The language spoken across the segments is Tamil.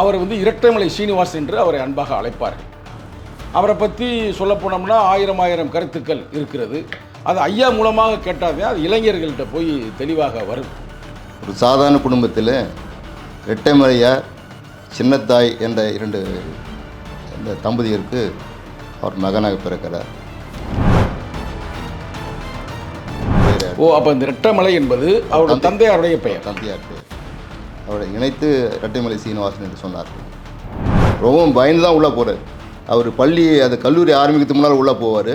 அவர் வந்து இரட்டைமலை சீனிவாசன் என்று அவரை அன்பாக அழைப்பார்கள். அவரை பற்றி சொல்லப்போனோம்னா ஆயிரம் கருத்துக்கள் இருக்கிறது. அது ஐயா மூலமாக கேட்டாதே அது இளைஞர்கள்ட்ட போய் தெளிவாக வரும். ஒரு சாதாரண குடும்பத்தில் இரட்டைமலையார் சின்னத்தாய் என்ற இரண்டு இந்த தம்பதியருக்கு அவர் மகனாக பிறக்கிறார். அப்போ இந்த இரட்டைமலை என்பது அவருடைய தந்தையாருடைய பெயர். தந்தையார் பெயர். அவரை இணைத்து இரட்டைமலை சீனிவாசன் என்று சொன்னார்கள். ரொம்பவும் பயந்து தான் உள்ளே போகிறார். அவர் பள்ளி கல்லூரி ஆரம்பிக்கிறதுக்கு முன்னால் உள்ளே போவார்.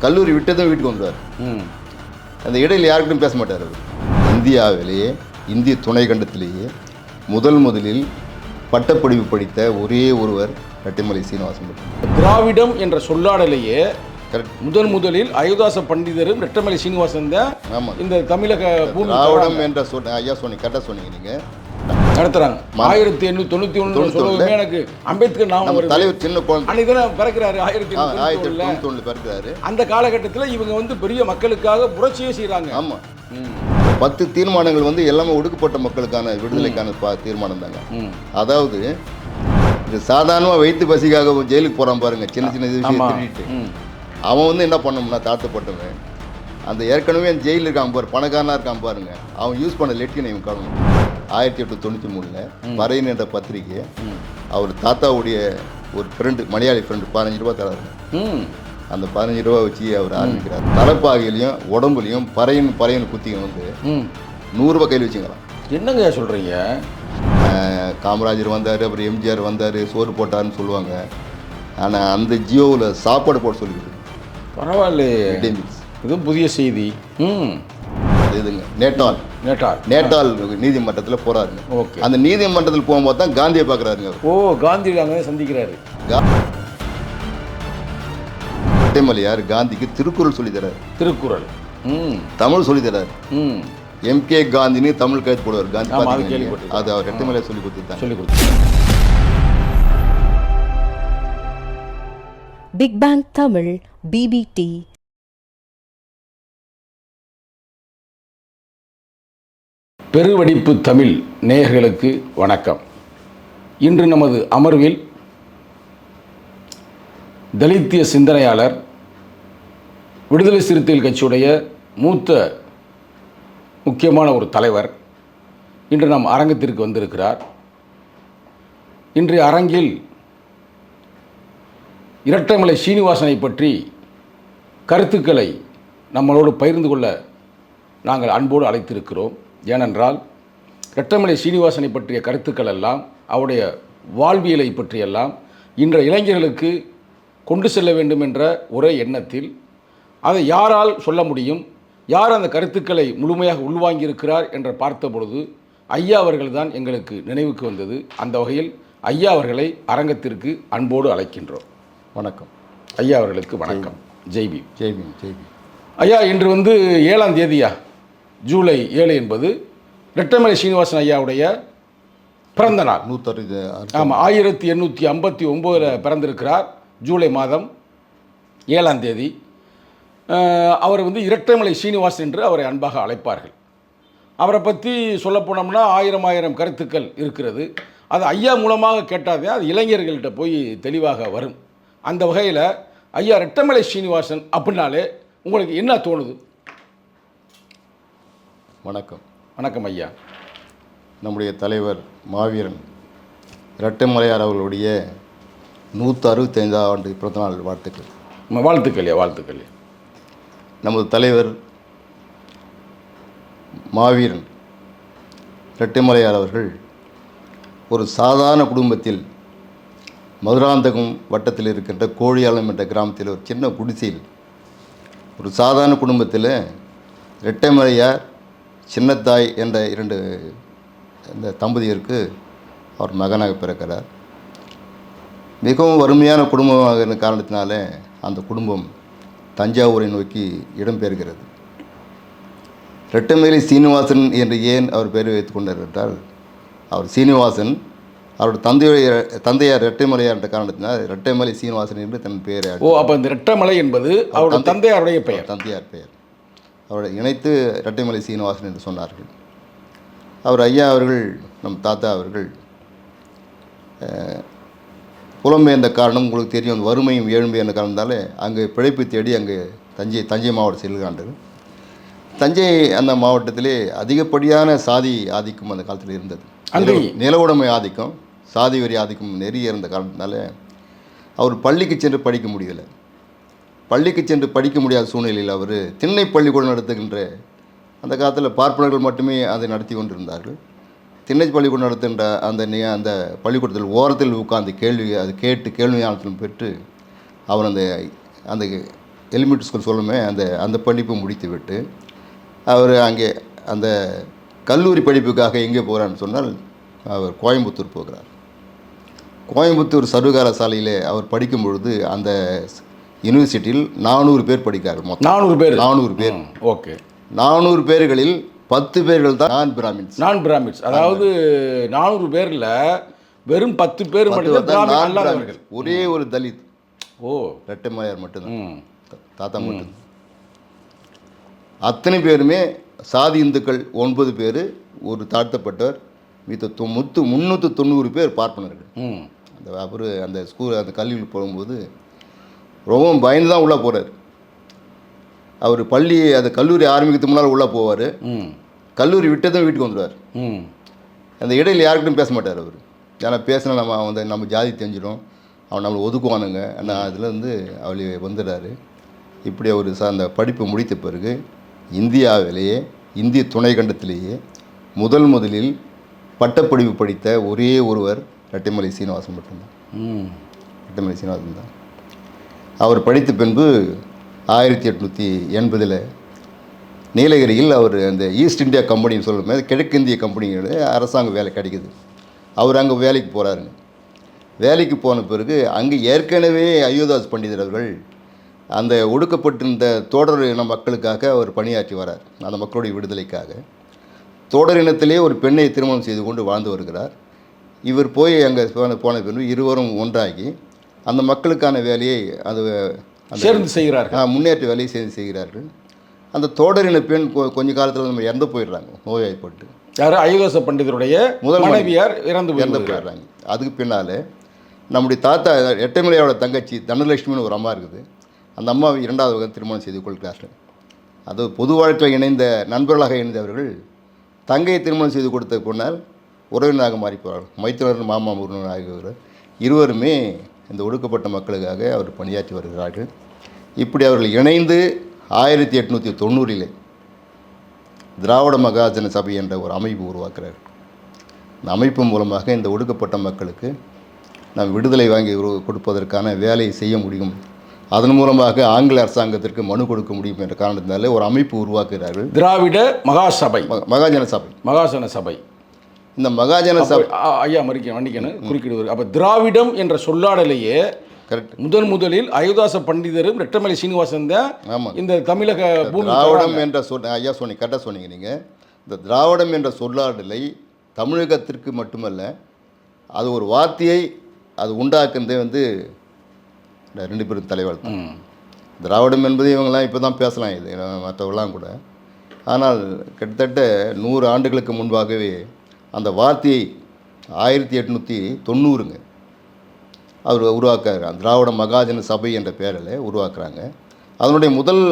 கல்லூரி விட்டதும் வீட்டுக்கு வந்துடுவார். அந்த இடையில் யாருக்கிட்டும் பேச மாட்டார். அவர் இந்தியாவிலேயே இந்திய துணை கண்டத்திலேயே முதலில் பட்டப்படிப்பு படித்த ஒரே ஒருவர் இரட்டைமலை சீனிவாசன். திராவிடம் என்ற சொல்லாடலேயே முதலில் அயோத்தாச பண்டிதரும் இரட்டைமலை சீனிவாசன் தான் இந்த தமிழக திராவிடம் என்ற ஐயா சொன்னீங்க, கரெக்டாக சொன்னீங்க. நீங்கள் நடத்துறாங்க 1891 எனக்கு அம்பேத்கர் நாம தலைவர் சின்ன குழந்தை பிறக்கிறாரு. 1891 பிறக்கிறாரு. அந்த காலகட்டத்தில் இவங்க வந்து பெரிய மக்களுக்காக புரட்சியே செய்யறாங்க. ஆமா, 10 தீர்மானங்கள் வந்து எல்லாமே ஒடுக்கப்பட்ட மக்களுக்கான விடுதலைக்கான தீர்மானம் தாங்க. அதாவது இது சாதாரணமாக வைத்து பசிக்காக ஜெயிலுக்கு போகிறான் பாருங்க, சின்ன விஷயம் திருடிட்டு. அவன் வந்து என்ன பண்ணோம்னா தாழ்த்தப்பட்டவன், அந்த ஏற்கனவே ஜெயிலில் இருக்கான் பாரு, பணக்காரனாக இருக்கான் பாருங்க, அவன் யூஸ் பண்ண லெட்டினை இவன் காணணும். 1893 பறையன் என்ற பத்திரிகை அவர் தாத்தாவுடைய ஒரு ஃப்ரெண்டு, மலையாளி ஃப்ரெண்டு 15 ரூபா தராரு. அந்த 15 ரூபா வச்சு அவர் ஆரம்பிக்கிறார். தலைப்பாகையிலையும் உடம்புலையும் பறையன் குத்திங்க வந்து 100 ரூபா கையில் வச்சுக்கலாம். என்னங்க சொல்கிறீங்க? காமராஜர் வந்தார், அப்புறம் எம்ஜிஆர் வந்தார், சோறு போட்டார்னு சொல்லுவாங்க. ஆனால் அந்த ஜியோவில் சாப்பாடு போட சொல்லிக்கிட்டு பரவாயில்லையே, இதுவும் புதிய செய்தி. இதுங்க நேட்டால் நீதிமன்றத்தில் போகிறாருங்க. ஓகே, அந்த நீதிமன்றத்தில் போகும்போது தான் காந்தியை பார்க்குறாருங்க. காந்தி அங்கே சந்திக்கிறாரு. இரட்டைமலையார் காந்திக்கு திருக்குறள் சொல்லித்தராரு. திருக்குறள் தமிழ் சொல்லித்தராரு. MK காந்தின்னு தமிழ் கழுத்து போடுவார் காந்தி. அது அவர் இரட்டைமலையார் சொல்லி கொடுத்துருந்தாங்க. Big bang Tamil BBT. பெருவெடிப்பு தமிழ் நேயர்களுக்கு வணக்கம். இன்று நமது அமர்வில் தலித்திய சிந்தனையாளர், விடுதலை சிறுத்தைகள் கட்சியுடைய மூத்த முக்கியமான ஒரு தலைவர் இன்று நம் அரங்கத்திற்கு வந்திருக்கிறார். இன்றைய அரங்கில் இரட்டைமலை சீனிவாசனை பற்றி கருத்துக்களை நம்மளோடு பகிர்ந்து கொள்ள நாங்கள் அன்போடு அழைத்திருக்கிறோம். ஏனென்றால் இரட்டைமலை சீனிவாசனை பற்றிய கருத்துக்கள் எல்லாம், அவருடைய வாழ்வியலை பற்றியெல்லாம் இன்றைய இளைஞர்களுக்கு கொண்டு செல்ல வேண்டும் என்ற ஒரே எண்ணத்தில் அதை யாரால் சொல்ல முடியும், யார் அந்த கருத்துக்களை முழுமையாக உள்வாங்கியிருக்கிறார் என்று பார்த்த பொழுது ஐயா அவர்கள் தான் எங்களுக்கு நினைவுக்கு வந்தது. அந்த வகையில் ஐயா அவர்களை அரங்கத்திற்கு அன்போடு அழைக்கின்றோம். வணக்கம் ஐயா அவர்களுக்கு வணக்கம். ஜெய்பி. ஐயா, இன்று வந்து 7ஆம் தேதியா, ஜூலை 7 என்பது இரட்டைமலை சீனிவாசன் ஐயாவுடைய பிறந்த நாள். 160. ஆமாம், 1859 பிறந்திருக்கிறார். ஜூலை மாதம் 7ஆம் தேதி. அவர் வந்து இரட்டைமலை சீனிவாசன் என்று அவரை அன்பாக அழைப்பார்கள். அவரை பற்றி சொல்லப்போனோம்னா ஆயிரம் கருத்துக்கள் இருக்கிறது. அது ஐயா மூலமாக கேட்டாதே அது இளைஞர்கள்ட்ட போய் தெளிவாக வரும். அந்த வகையில் ஐயா, இரட்டைமலை சீனிவாசன் அப்படின்னாலே உங்களுக்கு என்ன தோணுது? வணக்கம் ஐயா. நம்முடைய தலைவர் மாவீரன் இரட்டைமலையார் அவர்களுடைய 165ஆம் ஆண்டு பிறந்தநாள் வாழ்த்துக்கள். வாழ்த்துக்கள். நமது தலைவர் மாவீரன் இரட்டைமலையார் அவர்கள் ஒரு சாதாரண குடும்பத்தில் மதுராந்தகம் வட்டத்தில் இருக்கின்ற கோழியாளம் என்ற கிராமத்தில் ஒரு சின்ன குடிசையில் ஒரு சாதாரண குடும்பத்தில் இரட்டைமலையார் சின்னத்தாய் என்ற இரண்டு இந்த தம்பதியருக்கு அவர் மகனாக பிறக்கிறார். மிகவும் வறுமையான குடும்பமாக இருந்த காரணத்தினால அந்த குடும்பம் தஞ்சாவூரை நோக்கி இடம்பெயர்கிறது. இரட்டைமலை சீனிவாசன் என்று ஏன் அவர் பெயர் வைத்துக் கொண்டார் என்றால், அவர் சீனிவாசன் அவருடைய தந்தையார் இரட்டைமலையார் என்ற காரணத்தினால் இரட்டைமலை சீனிவாசன் என்று தன் பெயரை. அப்போ இந்த இரட்டைமலை என்பது அவருடைய தந்தையாருடைய பெயர். தந்தையார் பெயர். அவரை இணைத்து இரட்டைமலை சீனிவாசன் என்று சொன்னார்கள். அவர் ஐயா அவர்கள், நம் தாத்தா அவர்கள் புலம்பெயர்ந்த காரணம் உங்களுக்கு தெரியும், அந்த வறுமையும் ஏழ்மை என்ற காரணத்தால் அங்கே பிழைப்பு தேடி அங்கே தஞ்சை மாவட்டம் செல்கிறார்கள். தஞ்சை அந்த மாவட்டத்திலே அதிகப்படியான சாதி ஆதிக்கம் அந்த காலத்தில் இருந்தது. நில உடைமை ஆதிக்கம், சாதி வரி ஆதிக்கம் நெறிய இருந்த காரணத்தினால அவர் பள்ளிக்கு சென்று படிக்க முடியலை. பள்ளிக்கு சென்று படிக்க முடியாத சூழ்நிலையில் அவர் திண்ணை பள்ளிக்கூடம் நடத்துகின்ற, அந்த காலத்தில் பார்ப்பனர்கள் மட்டுமே அதை நடத்தி கொண்டிருந்தார்கள். திண்ணை பள்ளிக்கூடம் நடத்துகின்ற அந்த பள்ளிக்கூடத்தில் ஓரத்தில் உட்கார்ந்து கேள்வி ஞானத்திலும் பெற்று அவர் அந்த எலிமெண்ட்ரி ஸ்கூல் சொல்லுமே அந்த படிப்பு முடித்து விட்டு அவர் அங்கே அந்த கல்லூரி படிப்புக்காக எங்கே போகிறான்னு சொன்னால் அவர் கோயம்புத்தூர் போகிறார். கோயம்புத்தூர் சர்வகலாசாலையில் அவர் படிக்கும் பொழுது அந்த யூனிவர்சிட்டியில் 400 பேர் படிக்கிறார்கள். மொத்தம் 400 பேர். ஓகே. 400 பேர்களில் 10 பேர்கள் தான் நான் பிராமின்ஸ். அதாவது 400 பேரில் வெறும் 10 பேர் மட்டும் ஒரே ஒரு தலித். ரெட்டமலையார் மட்டும்தான், தாத்தா மட்டும். அத்தனை பேருமே சாதி இந்துக்கள் 9 பேர், ஒரு தாழ்த்தப்பட்டவர், மீது 390 பேர் பார்ப்பனர்கள். அவர் அந்த ஸ்கூல் அந்த கல்வியில் போகும்போது ரொம்பவும் பயந்து தான் உள்ளே போகிறார். அவர் அந்த கல்லூரி ஆரம்பிக்கிறதுக்கு முன்னால் உள்ளே போவார். கல்லூரி விட்டதும் வீட்டுக்கு வந்துடுவார். அந்த இடையில் யாருக்கிட்டும் பேச மாட்டார் அவர். ஏன்னா பேசினா நம்ம ஜாதி தெரிஞ்சிடும், அவன் நம்மளை ஒதுக்குவானுங்க. ஆனால் அதுலேருந்து அவளை வந்துடுறாரு. இப்படி அவர் அந்த படிப்பு முடித்த பிறகு இந்தியாவிலேயே, இந்திய துணைக்கண்டத்திலேயே முதலில் பட்டப்படிப்பு படித்த ஒரே ஒருவர் ரெட்டைமலை சீனிவாசன் மட்டும்தான். ரெட்டைமலை சீனிவாசன் தான். அவர் படித்த பின்பு 1880 நீலகிரியில் அவர் அந்த ஈஸ்ட் இந்தியா கம்பெனின்னு சொல்லுமே, கிழக்கிந்திய கம்பெனியோட அரசாங்க வேலை கிடைக்குது. அவர் அங்கே வேலைக்கு போகிறாருங்க. வேலைக்கு போன பிறகு அங்கே ஏற்கனவே அயோத்திதாஸ் பண்டிதர் அவர்கள் அந்த ஒடுக்கப்பட்டிருந்த தோடர் இன மக்களுக்காக அவர் பணியாற்றி வரார். அந்த மக்களுடைய விடுதலைக்காக தோடர் இனத்திலே ஒரு பெண்ணை திருமணம் செய்து கொண்டு வாழ்ந்து வருகிறார். இவர் போய் அங்கே போன பின்பு இருவரும் ஒன்றாகி அந்த மக்களுக்கான வேலையை சேர்ந்து செய்கிறார்கள், முன்னேற்ற வேலையை சேர்ந்து செய்கிறார்கள். அந்த தோடரின பெண் கொஞ்ச காலத்தில் நம்ம இறந்து போயிடுறாங்க, நோய்வாய்ப்பட்டு. யார்? அயோத்திதாச பண்டிதருடைய முதல் மனைவியார் இறந்து போயிடுறாங்க. அதுக்கு பின்னால் நம்முடைய தாத்தா ரெட்டைமலையோட தங்கச்சி தனலட்சுமின்னு ஒரு அம்மா இருக்குது. அந்த அம்மாவை 2வது வகை திருமணம் செய்து கொள்கிறார்கள். அது பொது வாழ்க்கையில் இணைந்த நண்பர்களாக இணைந்தவர்கள் தங்கையை திருமணம் செய்து கொடுத்த கொண்டால் உறவினராக மாறி போகிறார்கள். மைத்துனர் மாமா உறவினர் ஆகியோர் இருவருமே இந்த ஒடுக்கப்பட்ட மக்களுக்காக அவர் பணியாற்றி வருகிறார்கள். இப்படி அவர்கள் இணைந்து 1890 திராவிட மகாஜன சபை என்ற ஒரு அமைப்பு உருவாக்குறார். இந்த அமைப்பு மூலமாக இந்த ஒடுக்கப்பட்ட மக்களுக்கு நாம் விடுதலை வாங்கி கொடுப்பதற்கான வேலையை செய்ய முடியும், அதன் மூலமாக ஆங்கில அரசாங்கத்திற்கு மனு கொடுக்க முடியும் என்ற காரணத்தினாலே ஒரு அமைப்பு உருவாக்குகிறார்கள். திராவிட மகாஜன சபை. இந்த மகாஜன சபை ஐயா மன்னிக்கணும் குறுக்கிடுவார். அப்போ திராவிடம் என்ற சொல்லாடலையே கரெக்ட் முதலில் அயோத்திதாச பண்டிதரும் ரெட்டமலை சீனிவாசன் தான் இந்த தமிழக திராவிடம் என்ற ஐயா கரெக்டாக சொன்னீங்க நீங்கள். இந்த திராவிடம் என்ற சொல்லாடலை தமிழகத்திற்கு மட்டுமல்ல, அது ஒரு வார்த்தையை அது உண்டாக்குனதே 2 பேரும் தலைவர் தான். திராவிடம் என்பது இவங்கெல்லாம் இப்போ தான் பேசலாம், இது மற்றவங்களாம் கூட. ஆனால் கிட்டத்தட்ட 100 ஆண்டுகளுக்கு முன்பாகவே அந்த வார்த்தையை 1890 அவர் உருவாக்குறாங்க. திராவிட மகாஜன சபை என்ற பெயரில் உருவாக்குறாங்க. அதனுடைய முதல்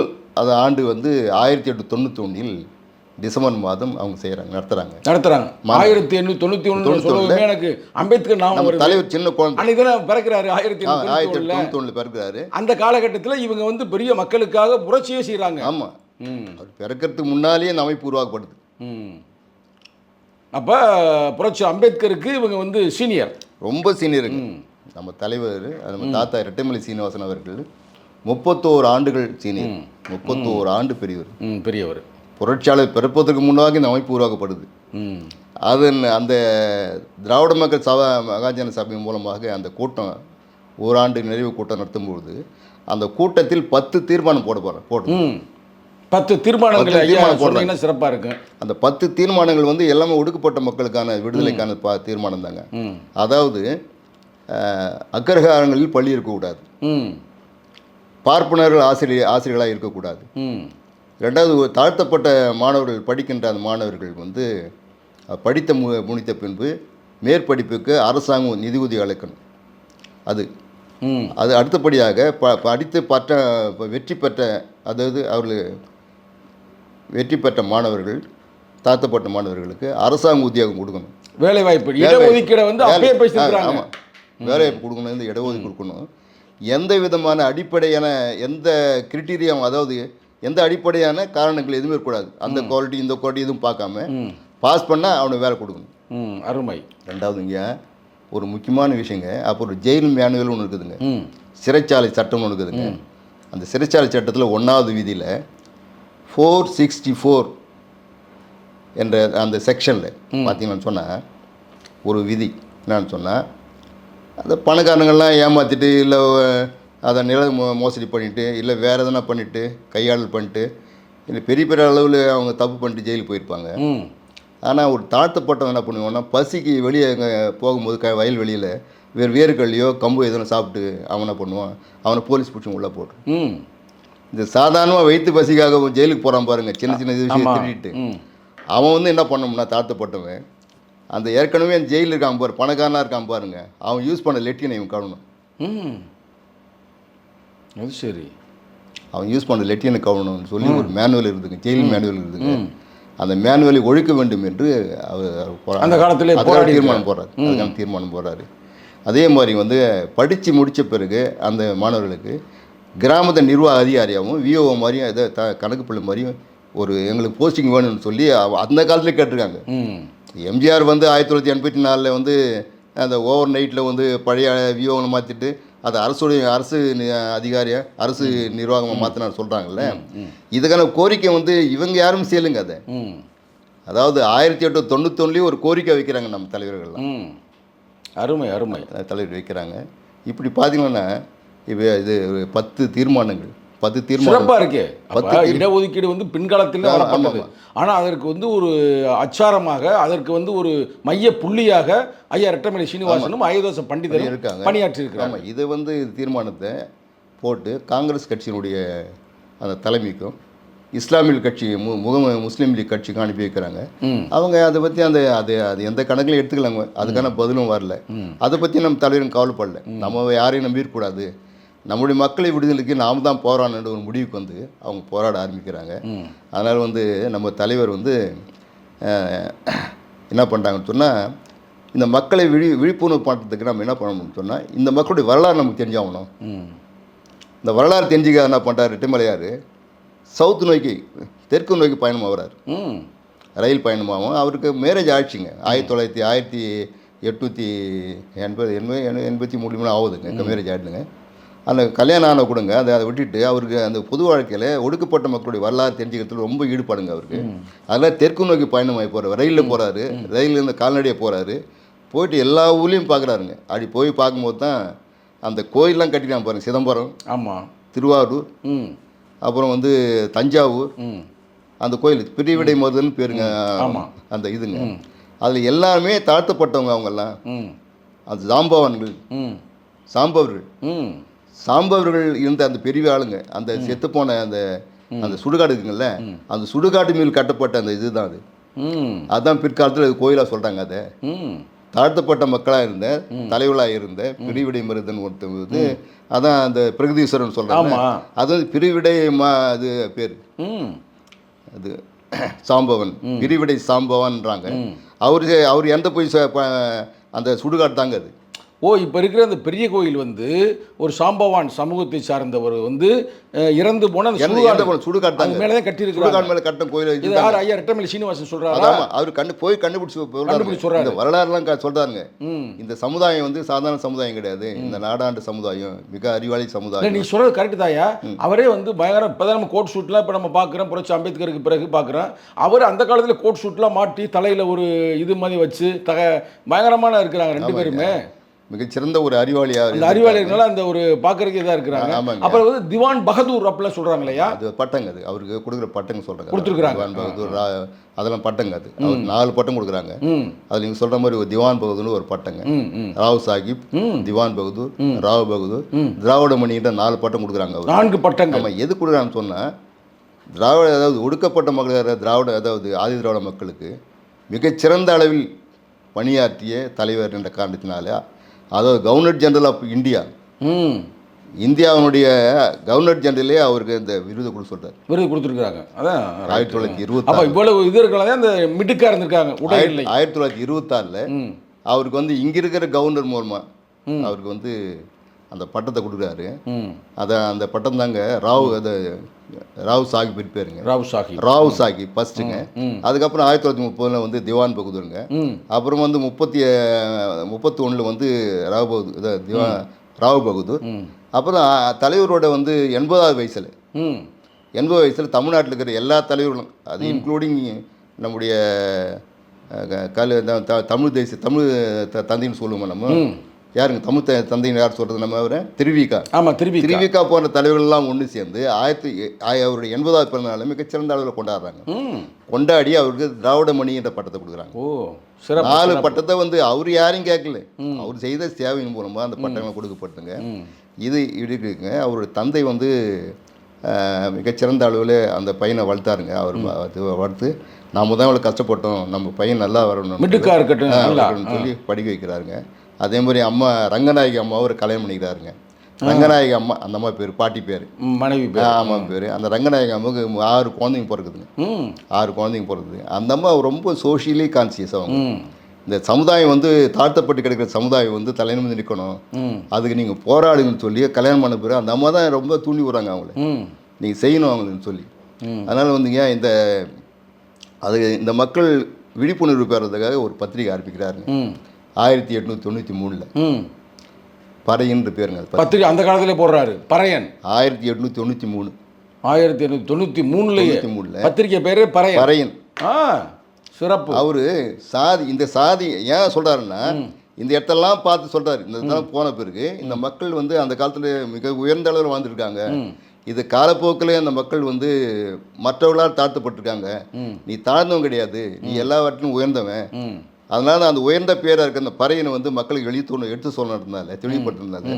ஆண்டு 1891 டிசம்பர் மாதம் அவங்க நடத்துகிறாங்க. 1891 எனக்கு அம்பேத்கர் நாம தலைவர் சின்ன குழந்தை பிறக்கிறாரு. 1891 பிறக்கிறாரு. அந்த காலகட்டத்தில் இவங்க பெரிய மக்களுக்காக புரட்சியே செய்கிறாங்க. ஆமாம், அவர் பிறக்கிறதுக்கு முன்னாலேயே இந்த அமைப்பு உருவாக்கப்படுது. அப்போ புரட்சி அம்பேத்கருக்கு இவங்க சீனியர், ரொம்ப சீனியருங்க. நம்ம தலைவர் நம்ம தாத்தா ரெட்டைமலை சீனிவாசன் அவர்கள் 31 ஆண்டுகள் சீனியர், 31 ஆண்டு பெரியவர். புரட்சியாளர் பிறப்பதற்கு முன்னாக இந்த அமைப்பு உருவாக்கப்படுது. அந்த திராவிட மக்கள் மகாஜன சபை மூலமாக அந்த கூட்டம் ஓராண்டு நிறைவு கூட்டம் நடத்தும்போது அந்த கூட்டத்தில் 10 தீர்மானம் போட்டு 10 தீர்மானங்கள் சிறப்பாக இருக்கு. அந்த 10 தீர்மானங்கள் எல்லாமே ஒடுக்கப்பட்ட மக்களுக்கான விடுதலைக்கான தீர்மானம் தாங்க. அதாவது அக்ரஹாரங்களில் பள்ளி இருக்கக்கூடாது, பார்ப்பனர்கள் ஆசிரியர்களாக இருக்கக்கூடாது. 2வது தாழ்த்தப்பட்ட மாணவர்கள் படிக்கின்ற அந்த மாணவர்கள் படித்த முடித்த பின்பு மேற்படிப்புக்கு அரசாங்கம் நிதி உதவி அளிக்கணும். அது ம் அது அடுத்தபடியாக படித்து வெற்றி பெற்ற, அதாவது அவர்கள் வெற்றி பெற்ற மாணவர்கள், தாழ்த்தப்பட்ட மாணவர்களுக்கு அரசாங்க உத்தியோகம் கொடுக்கணும். வேலைவாய்ப்பு இடஒதுக்கீடை வந்து அப்பயே பேசியிருக்கிறாங்க. ஆமாம், வேலைவாய்ப்பு கொடுக்கணும், இந்த இடஒதுக்கீடு கொடுக்கணும். எந்த விதமான அடிப்படையான எந்த கிரிட்டீரியா, அதாவது எந்த அடிப்படையான காரணங்கள் எதுவுமே இருக்கக்கூடாது. அந்த குவாலிட்டி இந்த குவாலிட்டி எதுவும் பார்க்காம பாஸ் பண்ணால் அவனுக்கு வேலை கொடுக்கணும். அருமை. ரெண்டாவதுங்க ஒரு முக்கியமான விஷயங்க, அப்போ ஒரு ஜெயில் மேனுவல் ஒன்று இருக்குதுங்க, சிறைச்சாலை சட்டம்னு ஒன்று இருக்குதுங்க. அந்த சிறைச்சாலை சட்டத்தில் 1வது விதியில் 464 என்ற அந்த செக்ஷனில் பார்த்தீங்கன்னு சொன்னால் ஒரு விதி என்னன்னு சொன்னால், அந்த பணக்காரங்கள்லாம் ஏமாற்றிட்டு இல்லை அதை மோசடி பண்ணிவிட்டு இல்லை வேறு எதனா பண்ணிவிட்டு கையாளல் பண்ணிட்டு இல்லை பெரிய பெரிய அளவில் அவங்க தப்பு பண்ணிட்டு ஜெயிலுக்கு போயிருப்பாங்க. ஆனால் ஒரு தாழ்த்தப்பட்டவன் என்ன பண்ணுவான்னா, பசிக்கு வெளியே போகும்போது வயல்வெளியில் வேர்க்கல்லையோ கம்பு எதனா சாப்பிட்டு அவன் என்ன பண்ணுவான், அவனை போலீஸ் பிடிச்சி உள்ளே போட்டு இந்த சாதாரணமாக வயிற்று பசிக்காக ஜெயிலுக்கு போகிறான் பாருங்கள், சின்ன சின்ன விஷயம் திருடிட்டு. அவன் வந்து என்ன பண்ணோம்னா, தாழ்த்தப்பட்டவன் அந்த ஏற்கனவே ஜெயிலில் இருக்கான் பாரு, பணக்காரனாக இருக்கான் பாருங்க, அவன் யூஸ் பண்ண லெட்டினை இவன் கழுவணும். அது சரி, அவன் யூஸ் பண்ண லெட்டினை கழுவணும்னு சொல்லி ஒரு மேனுவல் இருக்குதுங்க, ஜெயில் மேனுவல் இருக்குதுங்க. அந்த மேனுவலை ஒழிக்க வேண்டும் என்று அவர் அந்த காலத்தில் தீர்மானம் போடுறாரு. அதுக்கான தீர்மானம் போடுறாரு. அதே மாதிரி வந்து படித்து முடித்த பிறகு அந்த மாணவர்களுக்கு கிராமத்து நிர்வாக அதிகாரியாகவும் விஓ மாதிரியும் இதை கணக்கு பிள்ளை மாதிரியும் ஒரு எங்களுக்கு போஸ்டிங் வேணும்னு சொல்லி அந்த காலத்தில் கேட்டிருக்காங்க. எம்ஜிஆர் வந்து 1984 வந்து அந்த ஓவர் நைட்டில் வந்து பழைய விஓவை மாற்றிட்டு அதை அரசு அதிகாரியாக அரசு நிர்வாகமாக மாற்றினார் சொல்கிறாங்கல்ல. இதுக்கான கோரிக்கை வந்து இவங்க யாரும் செய்யலுங்க. அதை அதாவது 1891 ஒரு கோரிக்கை வைக்கிறாங்க நம்ம தலைவர்கள்லாம். அருமை அருமை தலைவர் வைக்கிறாங்க. இப்படி பார்த்தீங்கன்னா இப்போ இது 10 தீர்மானங்கள் சிறப்பாக இருக்கு. இடஒதுக்கீடு வந்து பின்காலத்தில் வரப்பட்டது. ஆனால் அதற்கு வந்து ஒரு அச்சாரமாக, அதற்கு வந்து ஒரு மைய புள்ளியாக ஐயா ரெட்டமலை சீனிவாசனும் அயோத்திதாச பண்டிதரும் இருக்காங்க, பணியாற்றி இருக்காங்க. இது வந்து தீர்மானத்தை போட்டு காங்கிரஸ் கட்சியினுடைய அந்த தலைமைக்கும் இஸ்லாமிய கட்சி முஸ்லீம் லீக் கட்சிக்கும் அனுப்பி வைக்கிறாங்க. அவங்க அதை பற்றி அது எந்த கணக்கில் எடுத்துக்கலாங்க, அதுக்கான பதிலும் வரல. அதை பற்றி நம்ம தலைவரும் கவலைப்படல. நம்ம யாரையும் நம்பிடக்கூடாது, நம்முடைய மக்களை விடுதலைக்கு நாம் தான் போராடணுன்ற ஒரு முடிவுக்கு வந்து அவங்க போராட ஆரம்பிக்கிறாங்க. அதனால் வந்து நம்ம தலைவர் வந்து என்ன பண்ணுறாங்கன்னு சொன்னால், இந்த மக்களை விழிப்புணர்வு பண்ணுறதுக்கு நம்ம என்ன பண்ணணும்னு சொன்னால், இந்த மக்களுடைய வரலாறு நமக்கு தெரிஞ்சாகணும். இந்த வரலாறு தெரிஞ்சுக்க என்ன பண்ணுறாரு ரெட்டமலையார், சவுத்து நோக்கி தெற்கு நோக்கி பயணம் ஆகிறார். ரயில் பயணமாகவும் அவருக்கு மேரேஜ் ஆயிடுச்சுங்க. 1883 ஆகுதுங்க மேரேஜ் ஆகிடுதுங்க. அந்த கல்யாணம் ஆன கொடுங்க அதை விட்டுட்டு அவருக்கு அந்த பொது வாழ்க்கையில் ஒடுக்கப்பட்ட மக்களுடைய வரலாறு தெரிஞ்சுக்கிறதுல ரொம்ப ஈடுபாடுங்க அவருக்கு. அதெல்லாம் தெற்கு நோக்கி பயணமாகி போகிறார், ரயிலில் போகிறாரு, ரயிலேருந்து கால்நடையாக போகிறாரு, போயிட்டு எல்லா ஊர்லேயும் பார்க்குறாருங்க. அப்படி போய் பார்க்கும்போது தான் அந்த கோயிலெலாம் கட்டிட்டாங்க பாருங்கள், சிதம்பரம், ஆமாம், திருவாரூர், அப்புறம் வந்து தஞ்சாவூர், அந்த கோயில் பிரிவிடை மருதுன்னு பேருங்க அந்த இதுங்க. அதில் எல்லாருமே தாழ்த்தப்பட்டவங்க அவங்கெல்லாம். அது சாம்பவர்கள் இருந்த அந்த பெரிய ஆளுங்க, அந்த செத்துப்போன அந்த சுடுகாடு இருக்குங்கள்ல, அந்த சுடுகாட்டு மேல் கட்டப்பட்ட அந்த இதுதான் அது. அதுதான் பிற்காலத்தில் கோயிலாக சொல்கிறாங்க. அதை தாழ்த்தப்பட்ட மக்களாக இருந்த தலைவர்களாக இருந்த பிரிவிடை மருதன் ஒருத்தர் வந்து அதான் அந்த பிரகதீஸ்வரன் சொல்கிறாங்க. அது வந்து பிரிவிடை அது பேர், அது சாம்பவன், பிரிவிடை சாம்பவன்றாங்க. அவர் எந்த போய் அந்த சுடுகாடு தாங்க அது. இப்போ இருக்கிற அந்த பெரிய கோயில் வந்து ஒரு சாம்பவான் சமூகத்தை சார்ந்தவர் வந்து இறந்து போன சுடுகாட்டு மேலே தான் கட்டியிருக்கிறாங்க. மேலே கட்டின கோயில் இது யார் ஐயா ரெட்டமலை சீனிவாசன் சொல்கிறாரு. அவர் கண்டுபிடிச்சு சொல்கிறாரு. வரலாறுலாம் சொல்கிறாருங்க. இந்த சமுதாயம் வந்து சாதாரண சமுதாயம் கிடையாது, இந்த நாடாண்டு சமுதாயம் மிக அறிவாளி சமுதாயம். நீ சொல்கிறது கரெக்டு தாயா. அவரே வந்து பயங்கரம். இப்போ தான் நம்ம கோட் ஷூட்லாம் இப்போ நம்ம பார்க்குறோம், புரட்சி அம்பேத்கருக்கு பிறகு பார்க்குறோம். அவர் அந்த காலத்தில் கோட் ஷூட்லாம் மாட்டி தலையில் ஒரு இது மாதிரி வச்சு பயங்கரமான இருக்கிறாங்க ரெண்டு பேருமே. மிகச்சிறந்த ஒரு அறிவாளியாக, அறிவாளிகளால் அந்த ஒரு பார்க்கறதுக்கு இதாக இருக்கிறாங்க. அப்புறம் வந்து திவான் பகதூர் அப்படிலாம் சொல்கிறாங்க இல்லையா, அது பட்டங்க, அது அவருக்கு கொடுக்குற பட்டங்க சொல்கிறாங்க, கொடுத்துருக்குறாங்க. திவான் பகதூர் அதெல்லாம் பட்டங்க. அது அவர் 4 பட்டம் கொடுக்குறாங்க. அது நீங்கள் சொல்கிற மாதிரி ஒரு திவான் பகதூர்னு ஒரு பட்டங்க, ராவ் சாஹிப், திவான் பகதூர், ராவ் பகதூர், திராவிட மணிகிட்ட 4 பட்டம் கொடுக்குறாங்க. 4 பட்டங்கள். நம்ம எது கொடுக்குறான்னு சொன்னால், திராவிட அதாவது ஒடுக்கப்பட்ட மக்கள் திராவிட அதாவது ஆதி திராவிட மக்களுக்கு மிகச்சிறந்த அளவில் பணியாற்றிய தலைவர் என்ற காரணத்தினால, அதாவது கவர்னர் ஜெனரல் ஆஃப் இந்தியா, ம் இந்தியாவினுடைய கவர்னர் ஜெனரலே அவருக்கு இந்த விருது கொடுக்க சொல்கிறார். விருது கொடுத்துருக்காங்க. அதான் 1926. அப்போ இவ்வளவு இது இருக்கலாம் அந்த மிடுக்காக இருந்திருக்காங்க. உடை இல்லை. 1926 ம் அவருக்கு வந்து இங்கே இருக்கிற கவர்னர் மூலமாக அவருக்கு வந்து அந்த பட்டத்தை கொடுக்குறாரு. அந்த பட்டம் தாங்க ராவ் சாஹிப் பேருங்க. ராவ் சாஹிப் ஃபர்ஸ்ட்டுங்க. அதுக்கப்புறம் 1930 வந்து திவான் பகதூருங்க. அப்புறம் வந்து 31 வந்து ராவ் பகதூர். அப்புறம் தலைவரோட வந்து 80வது வயசில் 80 வயசில் தமிழ்நாட்டில் இருக்கிற எல்லா தலைவர்களும், அது இன்க்ளூடிங் நம்முடைய தமிழ் தந்தைன்னு சொல்லுவோம் நம்ம. யாருங்க தமிழ் தந்தைன்னு யார் சொல்கிறது? நம்ம அவரை திருவிக்கா. ஆமாம், திருவிக்கா போன்ற தலைவர்கள்லாம் ஒன்று சேர்ந்து அவருடைய 80வது பிறந்தநாளை மிகச்சிறந்த அளவில் கொண்டாடுறாங்க. கொண்டாடி அவருக்கு திராவிட மணி என்ற பட்டத்தை கொடுக்குறாங்க. ஓ, சிறப்பு. 4 பட்டத்தை வந்து அவர் யாரையும் கேட்கல, அவர் செய்த சேவையின் மூலமாக அந்த பட்டங்களை கொடுக்கப்பட்டுங்க. இது இருக்குங்க. அவருடைய தந்தை வந்து மிகச்சிறந்த அளவில் அந்த பையனை வளர்த்தாருங்க. அவர் வளர்த்து நாம் முதல்ல கஷ்டப்பட்டோம், நம்ம பையன் நல்லா வரணும் சொல்லி படிக்க வைக்கிறாருங்க. அதே மாதிரி அம்மா ரங்கநாயகி அம்மாவை ஒரு கல்யாணம் பண்ணிக்கிறாருங்க. ரங்கநாயகி அம்மா, அந்த அம்மா பேர் பாட்டி பேர், மனைவி பேர், அம்மா பேர். அந்த ரங்கநாயகி அம்மாவுக்கு 6 குழந்தைங்க பிறக்குதுங்க. 6 குழந்தைங்க பிறக்குது. அந்த அம்மா ரொம்ப சோஷியலி கான்சியஸ். அவங்க இந்த சமுதாயம் வந்து தாழ்த்தப்பட்டு கிடக்கிற சமுதாயம் வந்து தலைநிமிர்ந்து நிற்கணும், அதுக்கு நீங்கள் போராடுங்கன்னு சொல்லி கல்யாணம் பண்ண பேர் அந்த அம்மா தான் ரொம்ப தூண்டி விடுறாங்க அவங்கள, நீங்கள் செய்யணும் அவங்களுக்கு சொல்லி. அதனால் வந்துங்க இந்த மக்கள் விழிப்புணர்வு பெறதுக்காக ஒரு பத்திரிகை ஆரம்பிக்கிறாருங்க 1893. பறையன் பேருங்க பத்திரிகை அந்த காலத்திலே போடுறாரு. பறையன் 1893. 1893 பத்திரிகை பேரு பறையன். சிறப்பு. அவரு இந்த சாதி ஏன் சொல்றாருன்னா, இந்த இடத்தெல்லாம் பார்த்து சொல்றாரு. இந்த இடத்தெல்லாம் போன பிறகு இந்த மக்கள் வந்து அந்த காலத்துல மிக உயர்ந்த அளவில் வாழ்ந்துருக்காங்க. இது காலப்போக்கில் அந்த மக்கள் வந்து மற்றவர்களால் தாழ்த்தப்பட்டிருக்காங்க. நீ தாழ்ந்தவன் கிடையாது, நீ எல்லாவற்றிலும் உயர்ந்தவன். அதனால அந்த உயர்ந்த பேராக இருக்க அந்த பறையனை வந்து மக்களுக்கு எடுத்து சொன்னதுனால தெளிவுபட்டிருந்தாங்க.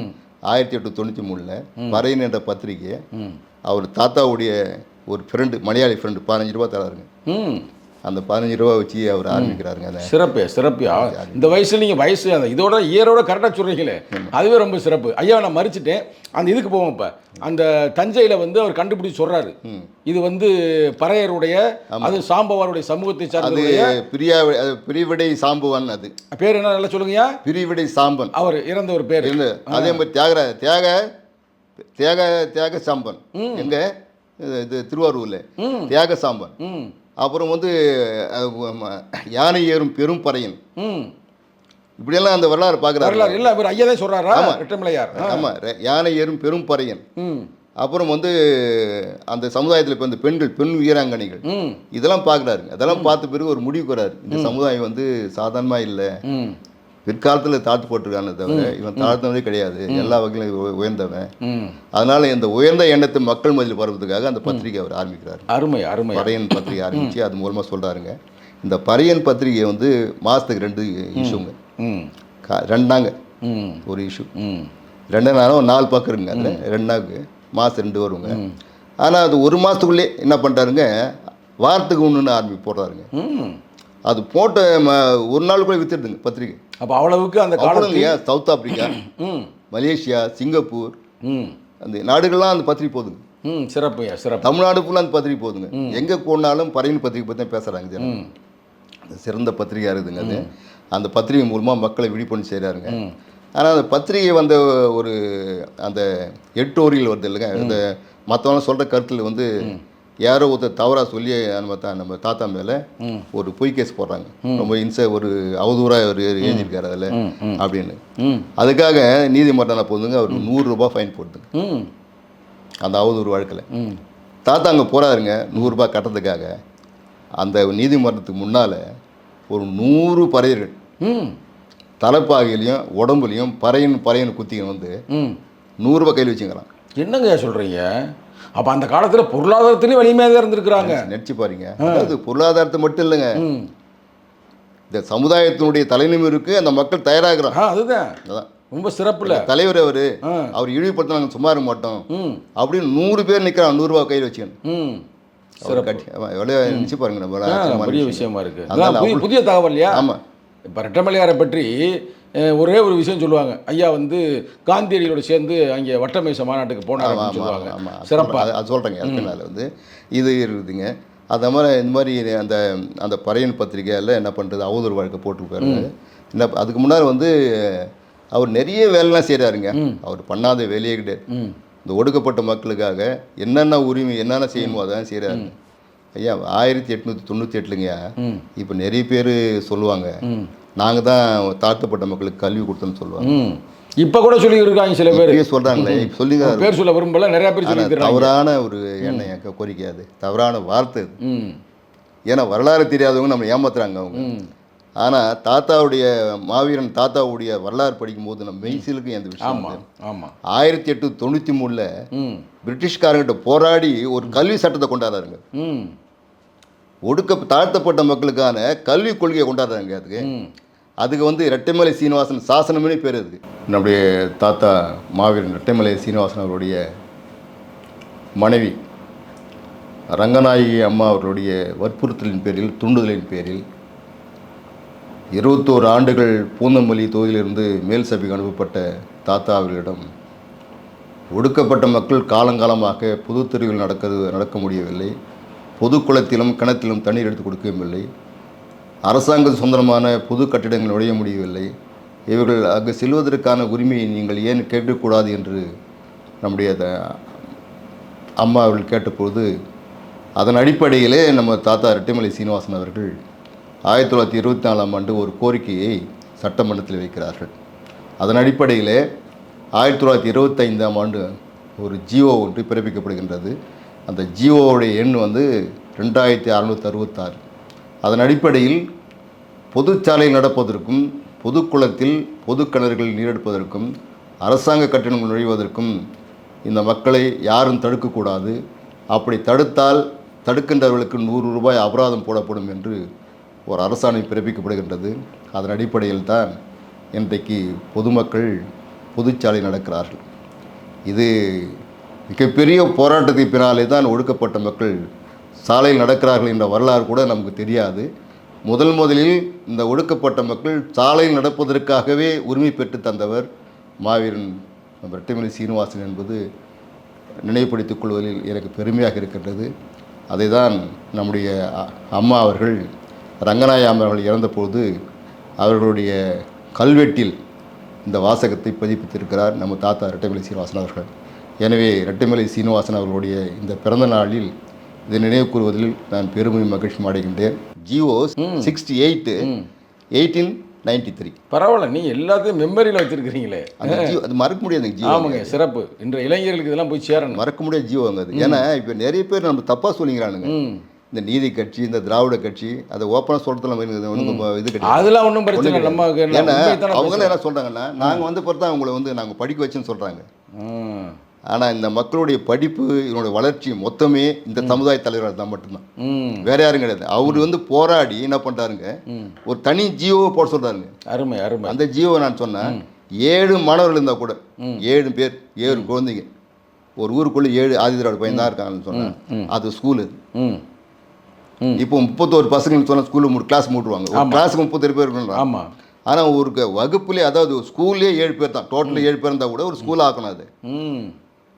1893 பறையன் என்ற பத்திரிகை அவர் தாத்தாவுடைய ஒரு ஃப்ரெண்டு, மலையாளி ஃப்ரெண்டு 15 ரூபா தராருங்க. அந்த 15 ரூபா வச்சு அவர் ஆரம்பிக்கிறாருங்க. அதை சிறப்பியா இந்த வயசுல நீங்கள் வயசு அந்த இதோட இயரோட கரெக்டாக சொல்கிறீங்களே, அதுவே ரொம்ப சிறப்பு. ஐயா, நான் மறிச்சிட்டேன். அந்த இதுக்கு போவோம். இப்போ அந்த தஞ்சையில் வந்து அவர் கண்டுபிடிச்சி சொல்கிறாரு, இது வந்து பறையருடைய, அது சாம்பவாருடைய சமூகத்தை சார்ந்த பிரிவிடை சாம்பவன். அது பேர் என்ன நல்லா சொல்லுங்கய்யா? பிரிவிடை சாம்பன். அவர் இறந்த ஒரு பேர். அதே மாதிரி தியாக சாம்பன் எங்க இது திருவாரூர்ல தியாக சாம்பன். அப்புறம் வந்து யானை ஏறும் பெரும் பறையன். இப்படியெல்லாம் அந்த வரலாறு பார்க்குறாரு. இல்லை, அவர் ஐயா தான் சொல்கிறாரா? ஆமாம், யானை ஏறும் பெரும் பறையன். அப்புறம் வந்து அந்த சமுதாயத்தில் இப்போ இந்த பெண் வீராங்கனைகள் இதெல்லாம் பார்க்குறாருங்க. அதெல்லாம் பார்த்த பிறகு ஒரு முடிவுக்கு வராரு, இந்த சமுதாயம் வந்து சாதாரணமாக இல்லை, பிற்காலத்தில் தாழ்த்து போட்டிருக்கானே தவிர இவன் தாழ்த்தவனே கிடையாது, எல்லா வகையிலும் உயர்ந்தவன். அதனால இந்த உயர்ந்த எண்ணத்தை மக்கள் மத்தியில் பரவுறதுக்காக அந்த பத்திரிகை அவர் ஆரம்பிக்கிறார். அருமை. பறையன் பத்திரிகை ஆரம்பித்து அது மூலமாக சொல்கிறாருங்க. இந்த பறையன் பத்திரிகை வந்து மாதத்துக்கு 2 இஷ்யூங்க. 2 ஒரு இஷ்யூ. 2 நாளும் 4 பக்கம் இருக்குங்க. அதில் 2 நாளுக்கு மாதம் 2 வருங்க. ஆனால் அது ஒரு மாதத்துக்குள்ளே என்ன பண்ணுறாருங்க, வாரத்துக்கு 1 போடுறாருங்க. அது போட்ட ஒரு நாளுக்குள்ளே வித்துடுதுங்க பத்திரிகை. அப்போ அவ்வளவுக்கு அந்த காலத்துலயா சவுத் ஆப்பிரிக்கா, மலேசியா, சிங்கப்பூர் அந்த நாடுகள்லாம் அந்த பத்திரிகை போகுதுங்க. சிறப்பு. தமிழ்நாடு ஃபுல்லாக அந்த பத்திரிகை போகுதுங்க. எங்கே போனாலும் பறையன் பத்திரிகை பற்றி தான் பேசுகிறாங்க. சிறந்த பத்திரிகையாக இருக்குதுங்க அது. அந்த பத்திரிகை மூலமாக மக்களை விழிப்புணர்வு செய்கிறாருங்க. ஆனால் அந்த பத்திரிகை வந்த ஒரு அந்த எட்டோரியல் வருது இல்லைங்க, அந்த மற்றவங்க சொல்கிற கருத்தில் வந்து யாரோ ஒருத்தர் தவறாக சொல்லி நம்ம தாத்தா மேலே ஒரு பொய் கேஸ் போடுறாங்க. ரொம்ப ஒரு அவதூறாக அவர் எழுதியிருக்காரு அதில் அப்படின்னு. அதுக்காக நீதிமன்றம் போதுங்க அவர் 100 ரூபாய் ஃபைன் போட்டுங்க அந்த அவதூறு வழக்கில். தாத்தா அங்கே போகிறாருங்க 100 ரூபாய் கட்டுறதுக்காக. அந்த நீதிமன்றத்துக்கு முன்னால் ஒரு 100 பறையர்கள் தலைப்பாகையிலையும் உடம்புலையும் பறையன் குத்திங்க வந்து 100 ரூபாய் கையில் வச்சுக்கிறான். என்னங்க சொல்கிறீங்க? அப்போ அந்த காலத்தில் பொருளாதாரத்துலேயும் வலிமையாக தான் இருந்திருக்கிறாங்க. நினச்சி பாருங்க. அதாவது பொருளாதாரத்தை மட்டும் இல்லைங்க, இந்த சமுதாயத்தினுடைய தலைநிமிருக்கு அந்த மக்கள் தயாராகிறாங்க. அதுதான் ரொம்ப சிறப்பு. இல்லை தலைவர் அவர் இழிவுபடுத்த நாங்கள் சும்மா இருக்க மாட்டோம் அப்படின்னு 100 பேர் நிற்கிறான் 100 ரூபா கையில் வச்சுக்கணும். எவ்வளோ நினச்சி பாருங்க. நம்ம பெரிய விஷயமா இருக்கு. புதிய தகவல் இல்லையா? ஆமாம். இப்போ ரெட்டமலையாரை பற்றி ஒரே ஒரு விஷயம் சொல்லுவாங்க. ஐயா வந்து காந்தியடிகளோட சேர்ந்து அங்கே வட்டமேச மாநாட்டுக்கு போனார் அப்படின்னு சொல்லுவாங்க. சிறப்பாக அது சொல்கிறேங்க. அதனால வந்து இது இருக்குதுங்க. அந்த மாதிரி இந்த மாதிரி அந்த அந்த பறையன் பத்திரிகையில் என்ன பண்ணுறது அவதூறு வழக்கு போட்டுருக்காரு. என்ன அதுக்கு முன்னாடி வந்து அவர் நிறைய வேலைலாம் செய்கிறாருங்க. அவர் பண்ணாத வேலையே கிடையாது. இந்த ஒடுக்கப்பட்ட மக்களுக்காக என்னென்ன உரிமை என்னென்ன செய்யணுமோ அதான் செய்கிறாரு. ஐயா 1898லுங்க. இப்போ நிறைய பேர் சொல்லுவாங்க நாங்கள் தான் தாழ்த்தப்பட்ட மக்களுக்கு கல்வி கொடுத்தோன்னு சொல்லுவாங்க. இப்போ கூட சொல்லி இருக்காங்க சில பேர் சொல்கிறாங்களே. இப்போ சொல்லிங்க பேர் சொல்ல விரும்பல, நிறைய பேர் சொல்லி தவறான ஒரு எண்ணம் கோரிக்கை, அது தவறான வார்த்தை. ஏன்னா வரலாறு தெரியாதவங்க நம்ம ஏமாத்துறாங்க அவங்க. ஆனால் தாத்தாவுடைய மாவீரன் தாத்தாவுடைய வரலாறு படிக்கும்போது நம்ம மெய்சிலுக்கு எந்த விஷயம் 1893 பிரிட்டிஷ்காரங்கிட்ட போராடி ஒரு கல்வி சட்டத்தை கொண்டாடுறாருங்க. தாழ்த்தப்பட்ட மக்களுக்கான கல்வி கொள்கையை கொண்டாடுறாங்க. அதுக்கு வந்து ரெட்டைமலை சீனிவாசன் சாசனம்னே பேர். அதுக்கு நம்முடைய தாத்தா மாவீரன் ரெட்டைமலை சீனிவாசன் அவருடைய மனைவி ரங்கநாயகி அம்மா அவர்களுடைய வற்புறுத்தலின் பேரில் தூண்டுதலின் பேரில் 21 ஆண்டுகள் பூந்தமல்லி தொகுதியிலிருந்து மேல் சபைக்கு அனுப்பப்பட்ட தாத்தா அவர்களிடம் ஒடுக்கப்பட்ட மக்கள் காலங்காலமாக பொது தெருவில் நடக்க முடியவில்லை, பொது குளத்திலும் கிணத்திலும் தண்ணீர் எடுத்து கொடுக்கவில்லை, அரசாங்க சொந்தமான பொது கட்டிடங்கள் நுழைய முடியவில்லை, இவர்கள் அங்கு செல்வதற்கான உரிமையை நீங்கள் ஏன் கேட்கக்கூடாது என்று நம்முடைய அம்மா அவர்கள் கேட்டபோது அதன் அடிப்படையிலே நம்ம தாத்தா ரெட்டைமலை சீனிவாசன் அவர்கள் 1924ஆம் ஆண்டு ஒரு கோரிக்கையை சட்டமன்றத்தில் வைக்கிறார்கள். அதன் அடிப்படையிலே 1925ஆம் ஆண்டு ஒரு ஜிஓ ஒன்று பிறப்பிக்கப்படுகின்றது. அந்த ஜிஓவுடைய எண் வந்து 2666. அதன் அடிப்படையில் பொதுச்சாலையில் நடப்பதற்கும் பொது குளத்தில் பொது கிணறுகளில் நீரெடுப்பதற்கும் அரசாங்க கட்டணங்கள் நுழைவதற்கும் இந்த மக்களை யாரும் தடுக்கக்கூடாது, அப்படி தடுத்தால் தடுக்கின்றவர்களுக்கு 100 ரூபாய் அபராதம் போடப்படும் என்று ஒரு அரசாணை பிறப்பிக்கப்படுகின்றது. அதன் அடிப்படையில் தான் இன்றைக்கு பொதுமக்கள் பொதுச்சாலை நடக்கிறார்கள். இது மிகப்பெரிய போராட்டத்தை பின்னாலே தான் ஒடுக்கப்பட்ட மக்கள் சாலையில் நடக்கிறார்கள் என்ற வரலாறு கூட நமக்கு தெரியாது. முதலில் இந்த ஒடுக்கப்பட்ட மக்கள் சாலையில் நடப்பதற்காகவே உரிமை பெற்று தந்தவர் மாவீரன் ரெட்டைமலை சீனிவாசன் என்பது நினைவுபடுத்திக் கொள்வதில் எனக்கு பெருமையாக இருக்கின்றது. அதை தான் நம்முடைய அம்மா அவர்கள் ரங்கநாயகி அவர்கள் இறந்தபோது அவர்களுடைய கல்வெட்டில் இந்த வாசகத்தை பதிப்பித்திருக்கிறார் நம்ம தாத்தா ரெட்டைமலை சீனிவாசன் அவர்கள். எனவே ரெட்டைமலை சீனிவாசன் அவர்களுடைய இந்த பிறந்த நாளில் இதை நினைவு கூறுவதில் நான் பெருமை மகிழ்ச்சி அடைகின்றேன். ஜிஓ 68 1893. பரவாயில்ல, நீ எல்லாத்தையும் மெமரியில் வச்சிருக்கிறீங்களே. அது மறக்க முடியாது ஜியோ. ஆமாங்க, சிறப்பு. இன்றைய இளைஞர்களுக்கு இதெல்லாம் போய் சேரணும். மறக்க முடியாது ஜியோங்க அது. ஏன்னா இப்போ நிறைய பேர் நம்ம தப்பாக சொல்லிக்கிறானுங்க. இந்த நீதி கட்சி, இந்த திராவிட கட்சி, அதை ஓப்பனாக சொல்கிறதுல இது கிடையாது. அதெல்லாம் ஒன்றும் பிரச்சனை இல்லை. நம்ம ஏன்னா அவங்களாம் என்ன சொல்கிறாங்கன்னா நாங்கள் வந்து பொறுத்தா அவங்கள வந்து நாங்கள் படிக்க வச்சுன்னு சொல்கிறாங்க. ஆனால் இந்த மக்களுடைய படிப்பு இதனுடைய வளர்ச்சி மொத்தமே இந்த சமுதாய தலைவர்கள் தான் மட்டும்தான், வேற யாரும் கிடையாது. அவர் வந்து போராடி என்ன பண்ணுறாருங்க, ஒரு தனி ஜியோவை போட சொல்கிறாருங்க. அருமை அருமை. அந்த ஜியோவை நான் சொன்னேன் 7 மாணவர்கள் இருந்தால் கூட 7 பேர் 7 குழந்தைங்க ஒரு ஊருக்குள்ளே 7 ஆதிதிராவிட பையன் தான் இருக்காங்கன்னு சொன்னேன். அது ஸ்கூலு. இப்போ 31 பசங்கன்னு சொன்னால் ஸ்கூலில் 3 கிளாஸ் மூட்டுவாங்க. ஒரு கிளாஸுக்கு 30 பேர் இருக்கணும். ஆமாம். ஆனால் ஒரு வகுப்புலேயே, அதாவது ஸ்கூல்லேயே 7 பேர் தான், டோட்டலாக 7 பேர் இருந்தால் கூட ஒரு ஸ்கூல் ஆக்கணும். அது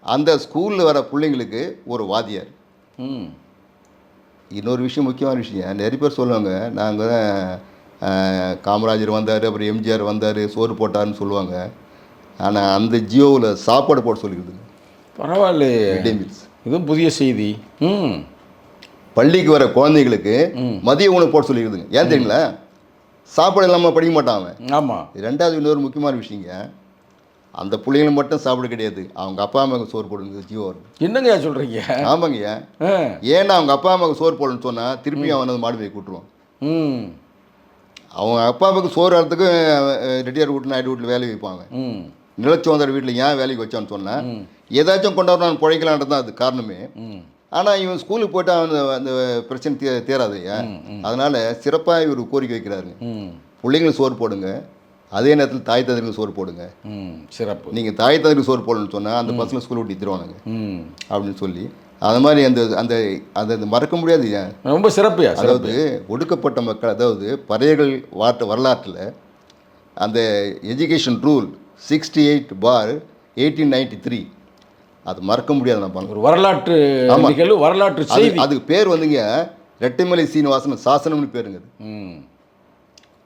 அந்த ஸ்கூலில் வர பிள்ளைங்களுக்கு ஒரு வாத்தியார். இன்னொரு விஷயம், முக்கியமான விஷயம், நிறைய பேர் சொல்லுவாங்க நாங்கள் காமராஜர் வந்தார், அப்புறம் எம்ஜிஆர் வந்தார், சோறு போட்டார்னு சொல்லுவாங்க. ஆனால் அந்த ஜியோவில் சாப்பாடு போட சொல்லிக்கிறதுங்க. பரவாயில்ல, மிட் டே மீல்ஸ். இதுவும் புதிய செய்தி. பள்ளிக்கு வர குழந்தைங்களுக்கு மதிய உணவு போட சொல்லிக்கிறதுங்க. ஏன் தெரியுங்களா? சாப்பாடு இல்லாமல் படிக்க மாட்டான் அவன். ஆமாம். ரெண்டாவது இன்னொரு முக்கியமான விஷயங்க, அந்த பிள்ளைங்களும் மட்டும் சாப்பிட கிடையாது, அவங்க அப்பா அம்மாவுக்கு சோறு போடுங்க ஜியோ வரும். என்னங்க சொல்கிறீங்க? ஆமாங்கய்யா. ஏன்னா அவங்க அப்பா அம்மாவுக்கு சோறு போடணும்னு சொன்னால் திருப்பி அவன் வந்து மாடு போய் கூட்டுருவான். அவங்க அப்பா அம்மாவுக்கு சோறு வரத்துக்கு ரெட்டியார் வீட்டில் நாயுடு வீட்டில் வேலைக்கு வைப்பாங்க. நிலச்சி வந்தார் வீட்டில் ஏன் வேலைக்கு வச்சான்னு சொன்னால் ஏதாச்சும் கொண்டாடுறான் பிழைக்கலான்றது தான் அது காரணமே. ஆனால் இவன் ஸ்கூலுக்கு போய்ட்டு அவன் அந்த பிரச்சனை தேராது. அதனால் சிறப்பாக இவர் கோரிக்கை வைக்கிறாருங்க, பிள்ளைங்களுக்கு சோறு போடுங்க, அதே நேரத்தில் தாய் தந்தைக்கு சோறு போடுங்க. சிறப்பு. நீங்கள் தாய் தந்தைக்கு சோறு போடணும்னு சொன்னால் அந்த பசங்களை ஸ்கூல் விட்டு திருவானுங்க அப்படின்னு சொல்லி அது மாதிரி அந்த அந்த அந்த மறக்க முடியாது ஏன் ரொம்ப சிறப்புயா. அதாவது ஒடுக்கப்பட்ட மக்கள், அதாவது பறையர்கள் வரலாற்றில் அந்த எஜுகேஷன் ரூல் 68/1893 அது மறக்க முடியாது. நம்ம ஒரு வரலாற்று நிகழ்வு, வரலாற்று செய்தி. அதுக்கு பேர் வந்துங்க ரெட்டைமலை சீனிவாசன் சாசனம்னு பேருங்க அது.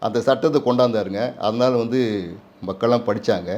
அந்த சட்டத்தை கொண்டாந்தாருங்க. அதனால் வந்து மக்கள்லாம் படித்தாங்க.